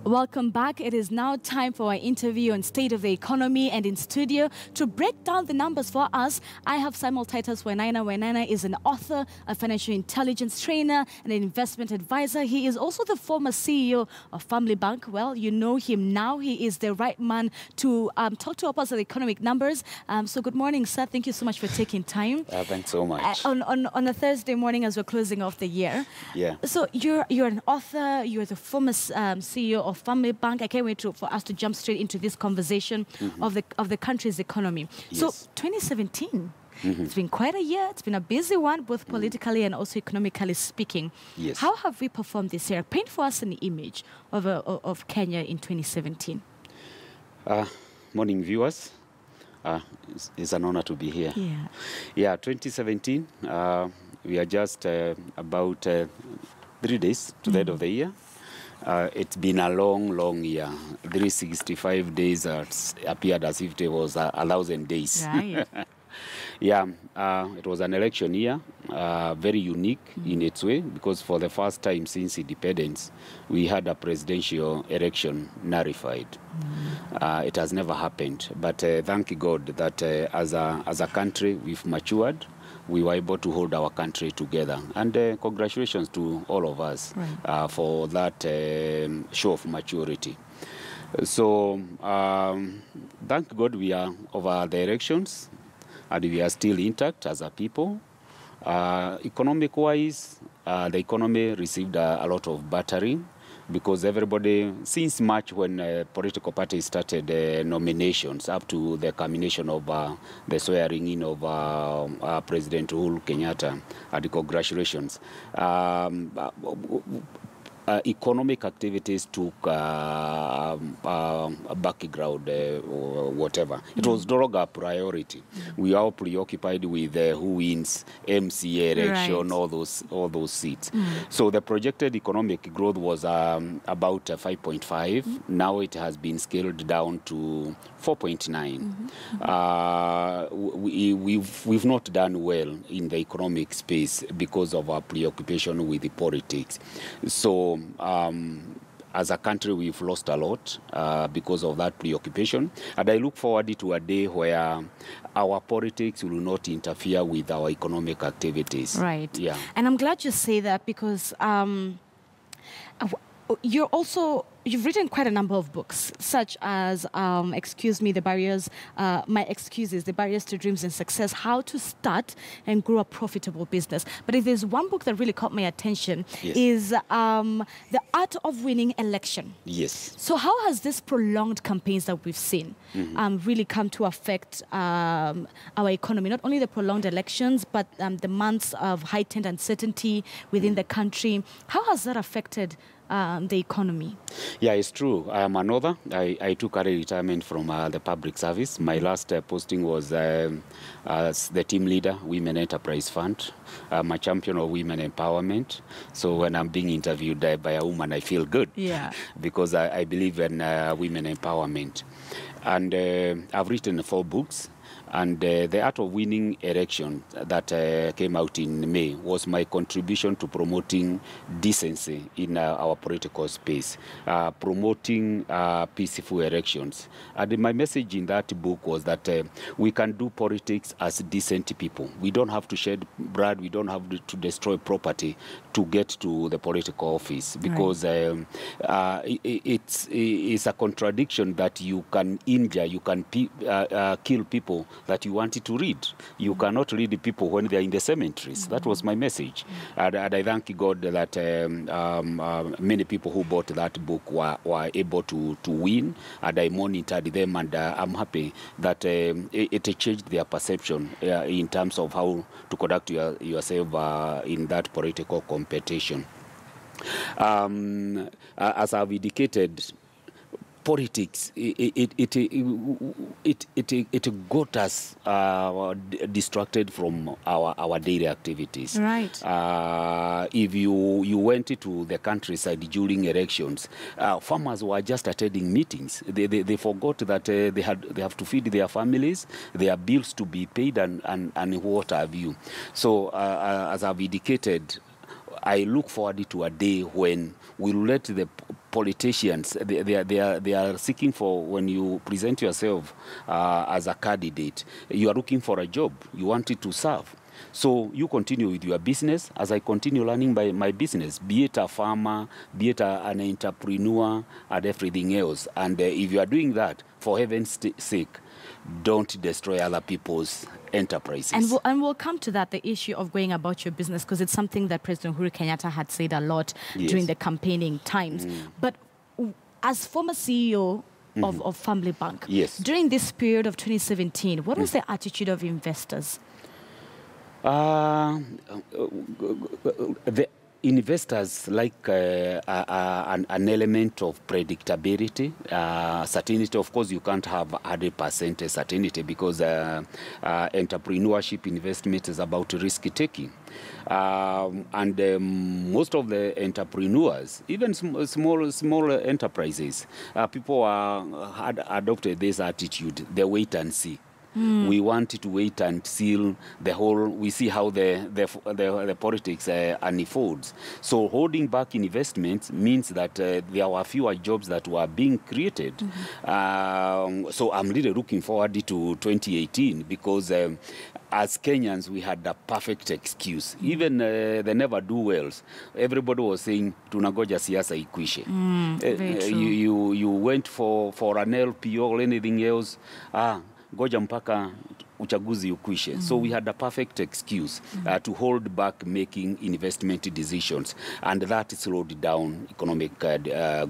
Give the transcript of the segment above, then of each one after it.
Welcome back. It is now time for our interview on State of the Economy, and in studio to break down the numbers for us, I have Simultaneous Wainaina. Wainaina is an author, a financial intelligence trainer, and an investment advisor. He is also the former CEO of Family Bank. Well, you know him now. He is the right man to talk to us about the economic numbers. So good morning, sir. Thank you so much for taking time. Thanks so much. On a Thursday morning as we're closing off the year. Yeah. So you're an author. You're the former CEO of Family Bank. I can't wait for us to jump straight into this conversation of the country's economy. Yes. So 2017, it's been quite a year. It's been a busy one, both politically and also economically speaking. Yes. How have we performed this year? Paint for us an image of Kenya in 2017. Morning, viewers. It's an honor to be here. Yeah. Yeah, 2017, we are just about 3 days to the end of the year. It's been a long year. 365 days appeared as if it was 1,000 days. Right. Yeah, it was an election year, very unique in its way, because for the first time since independence, we had a presidential election nullified. It has never happened, but thank God that as a country we've matured. We were able to hold our country together. And congratulations to all of us for that show of maturity. So thank God we are over the elections and we are still intact as a people. Economic-wise, the economy received a lot of battering, because everybody, since March when political parties started nominations up to the culmination of the swearing in of President Uhuru Kenyatta, and congratulations, economic activities took a background or whatever. It was no longer a priority. We are all preoccupied with who wins MCA election, all those seats. So the projected economic growth was about 5.5. Now it has been scaled down to 4.9. We've not done well in the economic space because of our preoccupation with the politics. So as a country, we've lost a lot because of that preoccupation. And I look forward to a day where our politics will not interfere with our economic activities. Right. Yeah. And I'm glad you say that, because you've written quite a number of books, such as, The Barriers, My Excuses, The Barriers to Dreams and Success, How to Start and Grow a Profitable Business. But if there's one book that really caught my attention, is The Art of Winning Election. Yes. So how has this prolonged campaigns that we've seen really come to affect our economy? Not only the prolonged elections, but the months of heightened uncertainty within the country. How has that affected the economy? Yeah, it's true. I am an author. I took early retirement from the public service. My last posting was as the team leader, Women Enterprise Fund. I'm a champion of women empowerment. So when I'm being interviewed by a woman, I feel good. Yeah. Because I believe in women empowerment. And I've written 4 books. And The Art of Winning Election that came out in May was my contribution to promoting decency in our political space, promoting peaceful elections. And my message in that book was that we can do politics as decent people. We don't have to shed blood. We don't have to destroy property to get to the political office, because it's a contradiction that you can injure, you can kill people that you wanted to read. You cannot read the people when they are in the cemeteries. That was my message. And I thank God that many people who bought that book were able to win, and I monitored them, and I'm happy that it changed their perception in terms of how to conduct yourself in that political competition. As I've indicated, politics, it got us distracted from our daily activities. Right. If you went to the countryside during elections, farmers were just attending meetings. They forgot that they have to feed their families, their bills to be paid, and what have you. So as I've indicated, I look forward to a day when we'll let the politicians, they are seeking for, when you present yourself as a candidate, you are looking for a job, you want it to serve. So you continue with your business as I continue learning by my business, be it a farmer, be it an entrepreneur, and everything else. And if you are doing that, for heaven's sake, don't destroy other people's enterprises. And we'll come to that, the issue of going about your business, because it's something that President Uhuru Kenyatta had said a lot during the campaigning times. But as former CEO of Family Bank, during this period of 2017, what was the attitude of investors? The investors like an element of predictability, certainty. Of course, you can't have 100% certainty because entrepreneurship investment is about risk-taking. And most of the entrepreneurs, even small enterprises, people had adopted this attitude, they wait and see. We want to wait until we see how the politics unfolds. So holding back investments means that there were fewer jobs that were being created. So I'm really looking forward to 2018 because as Kenyans, we had the perfect excuse. Even the never-do-wells, everybody was saying, tunagoja siasa ikwishe. You went for an LPO or anything else, goja mpaka uchaguzi ukwishe. So we had a perfect excuse to hold back making investment decisions, and that slowed down economic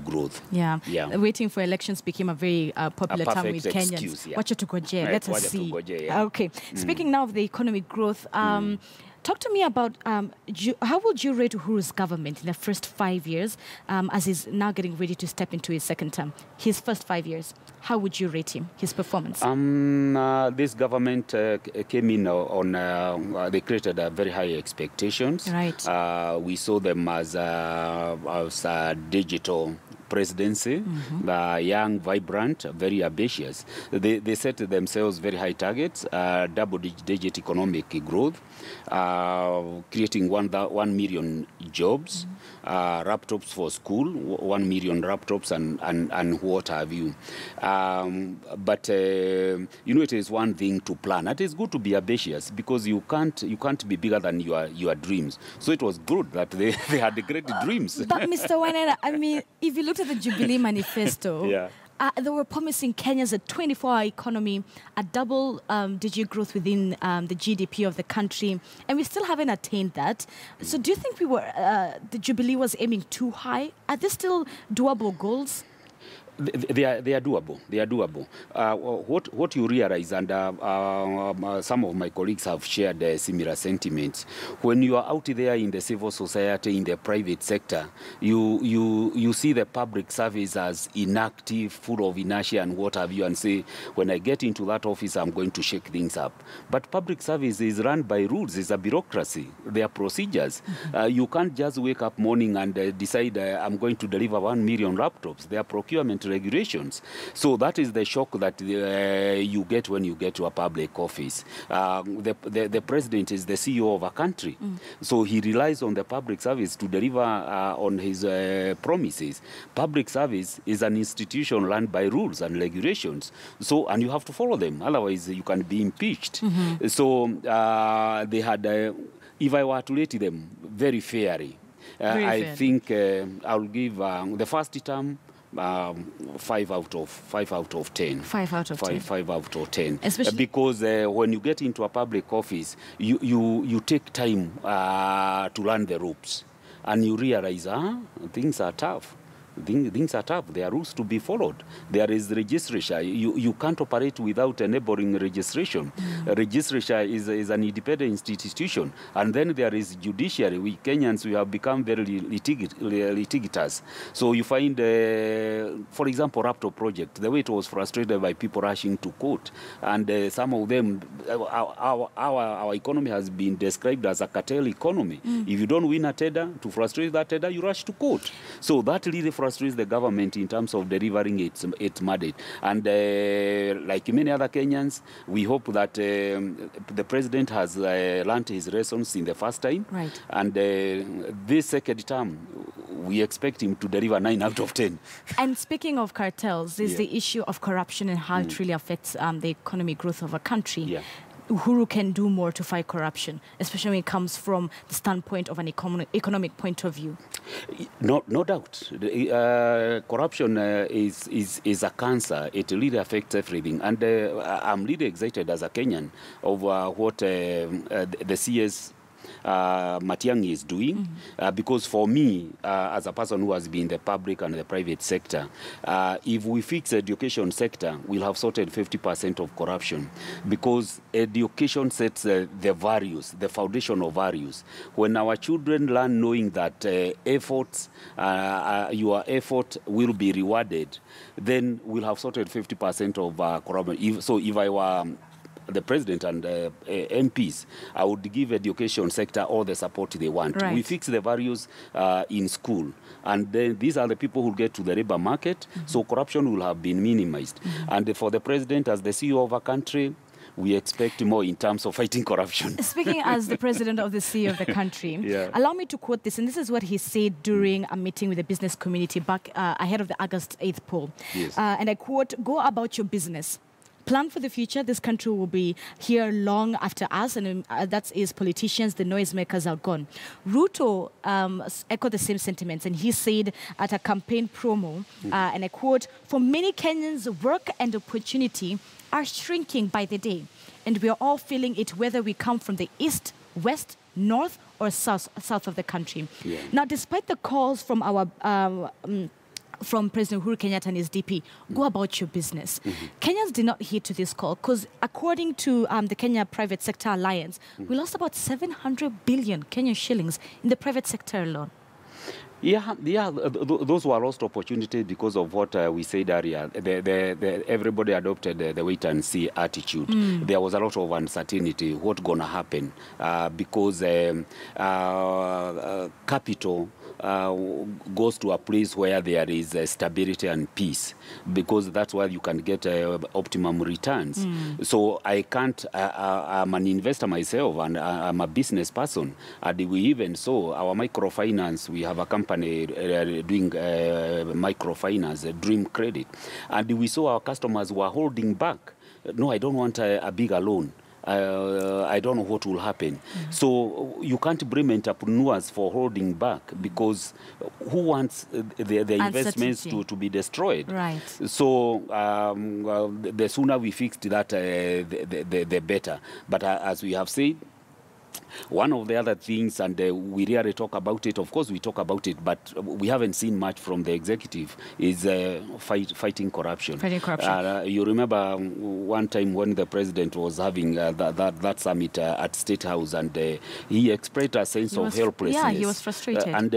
growth. Waiting for elections became a very popular term with Kenyans. Excuse, Wacha tugoje, let us see. Okay, speaking now of the economic growth, talk to me about how would you rate Uhuru's government in the first 5 years, as he's now getting ready to step into his second term? His first 5 years, how would you rate him, his performance? This government came in they created very high expectations. We saw them as a digital presidency, young, vibrant, very ambitious. They set themselves very high targets, double-digit economic growth, creating 1 million jobs, laptops for school, 1 million laptops, and what have you. But it is one thing to plan. It is good to be ambitious because you can't be bigger than your dreams. So it was good that they had great dreams. But Mr. Wainaina, I mean, if you looked at the Jubilee Manifesto, they were promising Kenya's a 24-hour economy, a double-digit growth within the GDP of the country, and we still haven't attained that. So do you think the Jubilee was aiming too high? Are there still doable goals? They are doable. They are doable. What you realize, and some of my colleagues have shared similar sentiments, when you are out there in the civil society, in the private sector, you see the public service as inactive, full of inertia and what have you, and say, when I get into that office, I'm going to shake things up. But public service is run by rules. It's a bureaucracy. There are procedures. You can't just wake up morning and decide I'm going to deliver 1 million laptops. There are procurement regulations. So that is the shock that you get when you get to a public office. The president is the CEO of a country. So he relies on the public service to deliver on his promises. Public service is an institution run by rules and regulations. So, and you have to follow them. Otherwise, you can be impeached. So they had, if I were to rate them very fairly, I think I'll give the first term 5 out of 10. 5 out of 10. 5 out of 10. Especially because when you get into a public office, you take time to learn the ropes, and you realize, things are tough. Things are tough. There are rules to be followed. There is registration. You can't operate without enabling registration. Registration is an independent institution. And then there is judiciary. We Kenyans, we have become very litigious. So you find, for example, Raptor project, the way it was frustrated by people rushing to court. And some of them, our economy has been described as a cartel economy. If you don't win a tender, to frustrate that tender, you rush to court. So that really frustrates the government in terms of delivering its mandate. And like many other Kenyans, we hope that the president has learned his lessons in the first time. Right. And this second term, we expect him to deliver 9 out of 10. And speaking of cartels, there's the issue of corruption and how it really affects the economic growth of a country. Yeah. Uhuru can do more to fight corruption, especially when it comes from the standpoint of an economic point of view. No doubt. Corruption is a cancer. It really affects everything. And I'm really excited as a Kenyan over what the CS Matiang'i is doing, because for me, as a person who has been in the public and the private sector, if we fix the education sector, we'll have sorted 50% of corruption, because education sets the values, the foundation of values. When our children learn knowing that your effort will be rewarded, then we'll have sorted 50% of corruption. If I were the president and MPs, I would give education sector all the support they want. Right. We fix the values in school, and then these are the people who get to the labor market, so corruption will have been minimized. And for the president, as the CEO of a country, we expect more in terms of fighting corruption. Speaking as the president of the CEO of the country, allow me to quote this, and this is what he said during a meeting with the business community back ahead of the August 8th poll. Yes. And I quote, "Go about your business. Plan for the future. This country will be here long after us," and that is politicians, the noisemakers are gone. Ruto echoed the same sentiments, and he said at a campaign promo, and I quote, "For many Kenyans, work and opportunity are shrinking by the day, and we are all feeling it whether we come from the east, west, north, or south of the country." Yeah. Now, despite the calls from our from President Uhuru Kenyatta and his DP, go about your business. Kenyans did not heed to this call because according to the Kenya Private Sector Alliance, we lost about 700 billion Kenyan shillings in the private sector alone. Yeah, those were lost opportunities because of what we said earlier. Everybody adopted the wait and see attitude. There was a lot of uncertainty, what's going to happen, because capital goes to a place where there is stability and peace, because that's where you can get optimum returns. So I can't, I'm an investor myself, and I'm a business person, and we even saw our microfinance, we have a company doing microfinance, Dream Credit, and we saw our customers were holding back. No, I don't want a bigger loan. I don't know what will happen. So you can't blame entrepreneurs for holding back, because who wants their investments to be destroyed? Right. So the sooner we fixed that, the better. But as we have said, one of the other things, and we rarely talk about it, of course we talk about it, but we haven't seen much from the executive, is fighting corruption. Fighting corruption. You remember one time when the president was having that summit at State House, and he expressed a sense of helplessness. Yeah, he was frustrated. And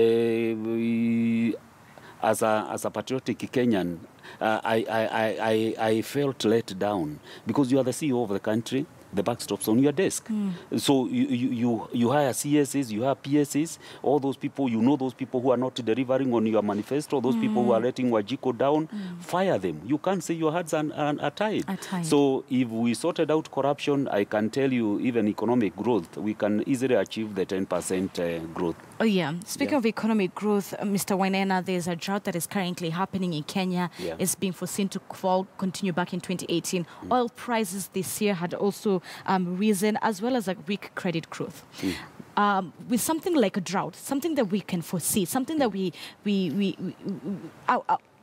as a patriotic Kenyan, I felt let down, because you are the CEO of the country. The buck stops on your desk. So you hire CSs, you hire PSs, all those people, you know those people who are not delivering on your manifesto, those people who are letting Wajiko down, fire them. You can't say your hands are tied. So if we sorted out corruption, I can tell you, even economic growth, we can easily achieve the 10% growth. Oh yeah. Speaking of economic growth, Mr. Wainaina, there's a drought that is currently happening in Kenya. It's being foreseen to continue back in 2018. Oil prices this year had also risen, as well as a weak credit growth. With something like a drought, something that we can foresee, something that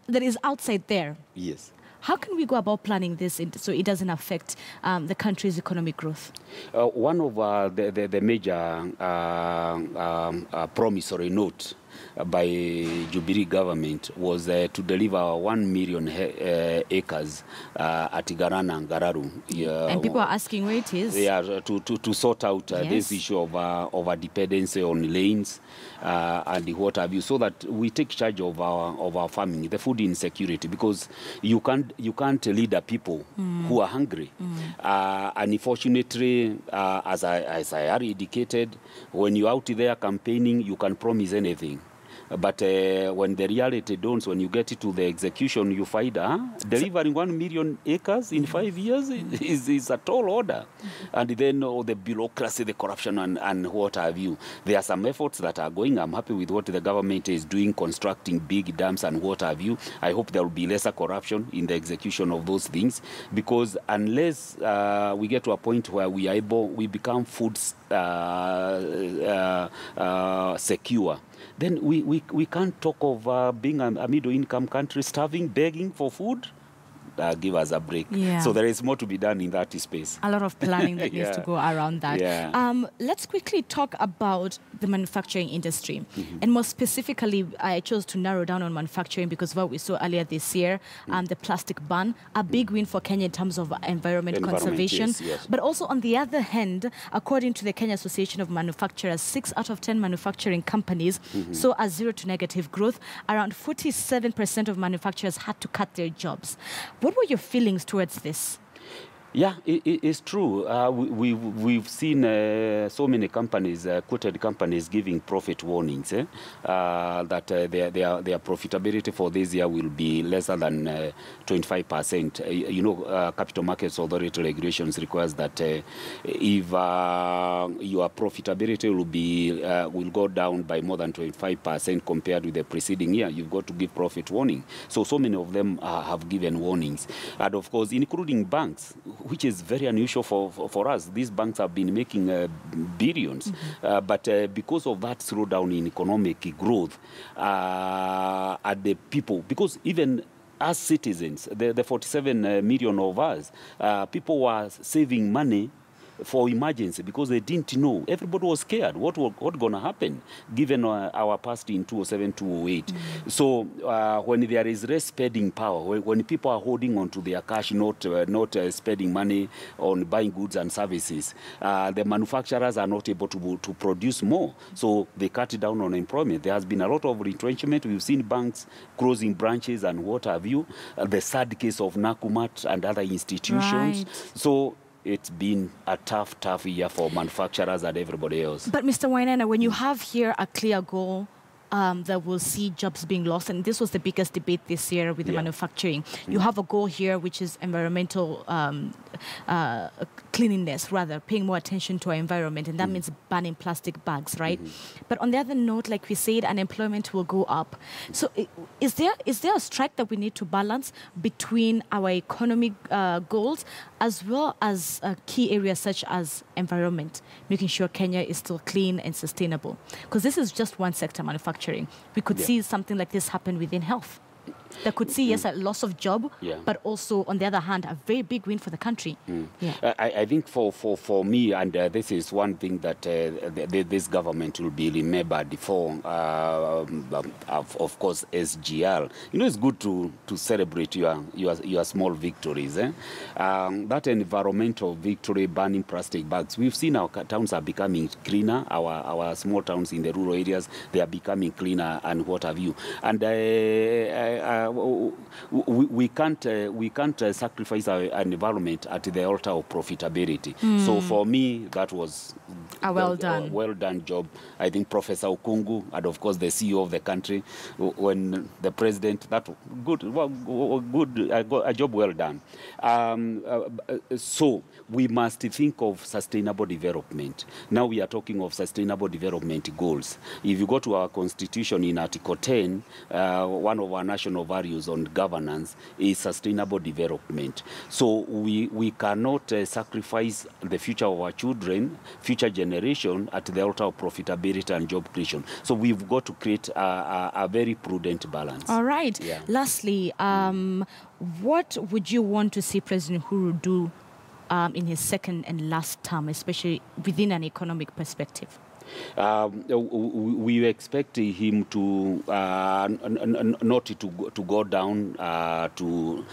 that is outside there. Yes. How can we go about planning this so it doesn't affect the country's economic growth? One of the major promissory note by Jubilee government was to deliver 1 million acres at Garana and Gararu. And people are asking where it is. Yeah, to sort out this issue of a dependency on lanes and what have you, so that we take charge of our farming, the food insecurity, because you can't lead a people who are hungry. And unfortunately, as I already indicated, when you're out there campaigning, you can promise anything. But when the reality dawns, when you get to the execution, you find delivering 1 million acres in 5 years is a tall order. And then the bureaucracy, the corruption, and what have you. There are some efforts that are going. I'm happy with what the government is doing, constructing big dams and what have you. I hope there will be lesser corruption in the execution of those things, because unless we get to a point where we become food secure, then we can't talk of being a middle-income country starving, begging for food. Give us a break. Yeah. So there is more to be done in that space. A lot of planning that needs to go around that. Yeah. Let's quickly talk about the manufacturing industry. And more specifically, I chose to narrow down on manufacturing because what we saw earlier this year, the plastic ban, a big win for Kenya in terms of environment conservation. Yes. But also on the other hand, according to the Kenya Association of Manufacturers, 6 out of 10 manufacturing companies saw a 0 to negative growth. Around 47% of manufacturers had to cut their jobs. What were your feelings towards this? Yeah, it's true. We've seen so many companies, quoted companies, giving profit warnings that their profitability for this year will be lesser than 25%. Capital Markets Authority regulations requires that if your profitability will go down by more than 25% compared with the preceding year, you've got to give profit warning. So many of them have given warnings, and of course, including banks, which is very unusual for us. These banks have been making billions, but because of that slowdown in economic growth, at the people, because even as citizens, the 47 million of us, people were saving money for emergency because they didn't know. Everybody was scared. What going to happen given our past in 2007, 2008? So when there is less spending power, when people are holding on to their cash, not spending money on buying goods and services, the manufacturers are not able to produce more. So they cut down on employment. There has been a lot of retrenchment. We've seen banks closing branches and what have you. The sad case of Nakumat and other institutions. Right. So it's been a tough year for manufacturers and everybody else. But Mr. Wainaina, when you have here a clear goal that will see jobs being lost, and this was the biggest debate this year with the manufacturing, you have a goal here which is environmental cleanliness, rather, paying more attention to our environment, and that means banning plastic bags, right? But on the other note, like we said, unemployment will go up. So is there a strike that we need to balance between our economic goals as well as key areas such as environment, making sure Kenya is still clean and sustainable? Because this is just one sector, manufacturing. We could see something like this happen within health. That could see, yes, a loss of job, but also, on the other hand, a very big win for the country. I think for me, and this is one thing that this government will be remembered for, of course, SGR. It's good to celebrate your small victories. That environmental victory, banning plastic bags. We've seen our towns are becoming cleaner. Our small towns in the rural areas, they are becoming cleaner and what have you. And we can't sacrifice our environment at the altar of profitability. So for me, that was a well done job. I think Professor Okungu, and of course the CEO of the country, when the president, a job well done. So we must think of sustainable development. Now we are talking of sustainable development goals. If you go to our constitution in Article 10, one of our national values on governance is sustainable development. So we cannot sacrifice the future of our children, future generation, at the altar of profitability and job creation. So we've got to create a very prudent balance. All right. Lastly, what would you want to see President Uhuru do in his second and last term, especially within an economic perspective? We expect him to not to go down to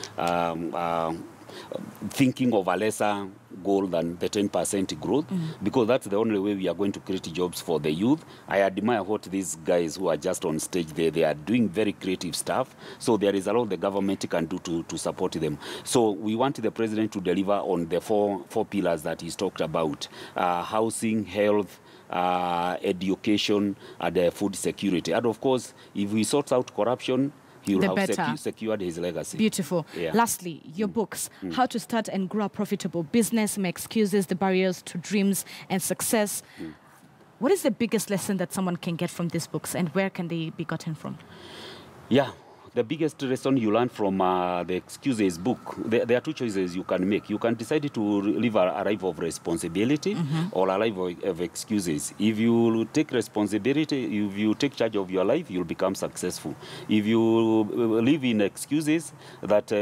thinking of a lesser goal than the 10% growth, because that's the only way we are going to create jobs for the youth. I admire what these guys who are just on stage there, they are doing very creative stuff. So there is a lot the government can do to support them. So we want the president to deliver on the four pillars that he's talked about: housing, health, education, and food security. And of course, if we sort out corruption, he will have secured his legacy. Beautiful. Yeah. Lastly, your books, How to Start and Grow a Profitable Business, My Excuses, The Barriers to Dreams and Success. What is the biggest lesson that someone can get from these books, and where can they be gotten from? Yeah. The biggest lesson you learn from the Excuses book, there are two choices you can make. You can decide to live a life of responsibility or a life of excuses. If you take responsibility, if you take charge of your life, you'll become successful. If you live in excuses that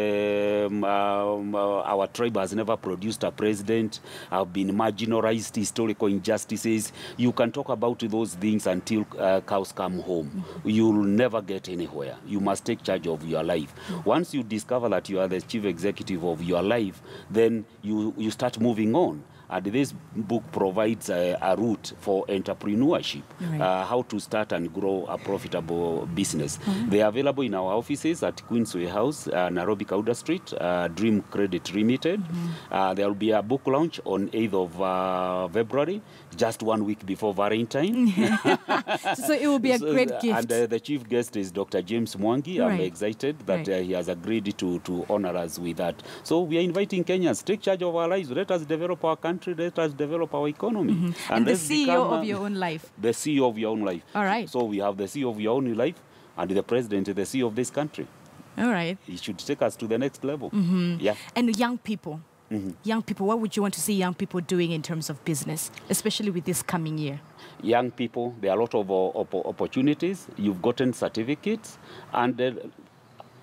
our tribe has never produced a president, have been marginalized, historical injustices, you can talk about those things until cows come home. You'll never get anywhere. You must take charge of your life. Once you discover that you are the chief executive of your life, then you start moving on. And this book provides a route for entrepreneurship, how to start and grow a profitable business. They are available in our offices at Queensway House, Nairobi Kauda Street, Dream Credit Limited. There will be a book launch on 8th of February, just 1 week before Valentine. So it will be a great gift. And the chief guest is Dr. James Matiang'i. I'm excited that he has agreed to honor us with that. So we are inviting Kenyans, take charge of our lives. Let us develop our country. Let us develop our economy. And the CEO of your own life. The CEO of your own life. All right. So we have the CEO of your own life and the president, the CEO of this country. All right. He should take us to the next level. Yeah. And young people. Young people, what would you want to see young people doing in terms of business, especially with this coming year? Young people, there are a lot of opportunities. You've gotten certificates, and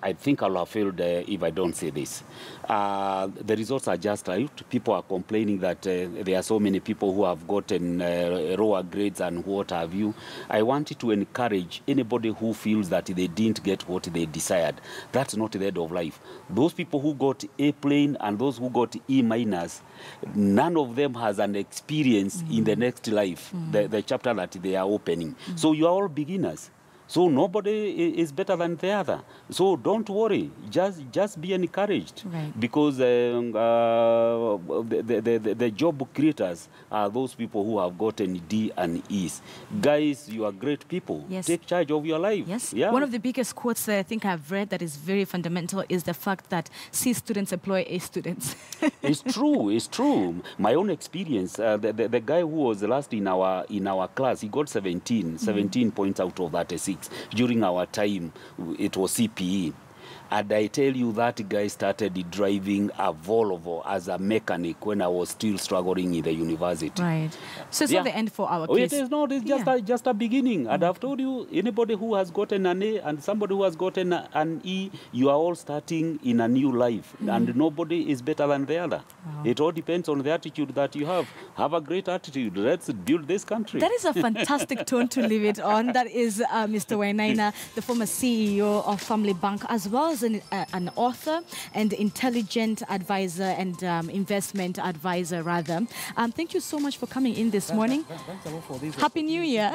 I think I'll have failed if I don't say this. The results are just out. People are complaining that there are so many people who have gotten lower grades and what have you. I wanted to encourage anybody who feels that they didn't get what they desired. That's not the end of life. Those people who got A plain and those who got E minus, none of them has an experience in the next life, the chapter that they are opening. So you are all beginners. So nobody is better than the other. So don't worry. Just be encouraged. Because the job creators are those people who have gotten D and E's. Guys, you are great people. Yes. Take charge of your life. Yes. Yeah. One of the biggest quotes that I think I've read that is very fundamental is the fact that C students employ A students. It's true. It's true. My own experience, the guy who was last in our class, he got 17 points out of that 6. During our time, it was CPE. And I tell you, that guy started driving a Volvo as a mechanic when I was still struggling in the university. Right. So it's not the end for our case. It is not. It's just a beginning. And I've told you, anybody who has gotten an A and somebody who has gotten an E, you are all starting in a new life. And nobody is better than the other. Wow. It all depends on the attitude that you have. Have a great attitude. Let's build this country. That is a fantastic tone to leave it on. That is Mr. Wainaina, the former CEO of Family Bank, as well as an author and intelligent advisor and investment advisor, rather. Thank you so much for coming in this morning. Happy New Year.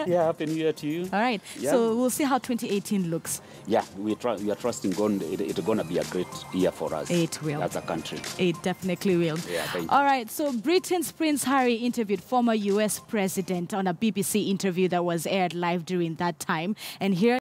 Yeah, Happy New Year to you. All right. Yeah. So we'll see how 2018 looks. Yeah, we are trusting God. It's going to be a great year for us. It will. As a country. It definitely will. Yeah, thank you. All right. So Britain's Prince Harry interviewed former US president on a BBC interview that was aired live during that time. And here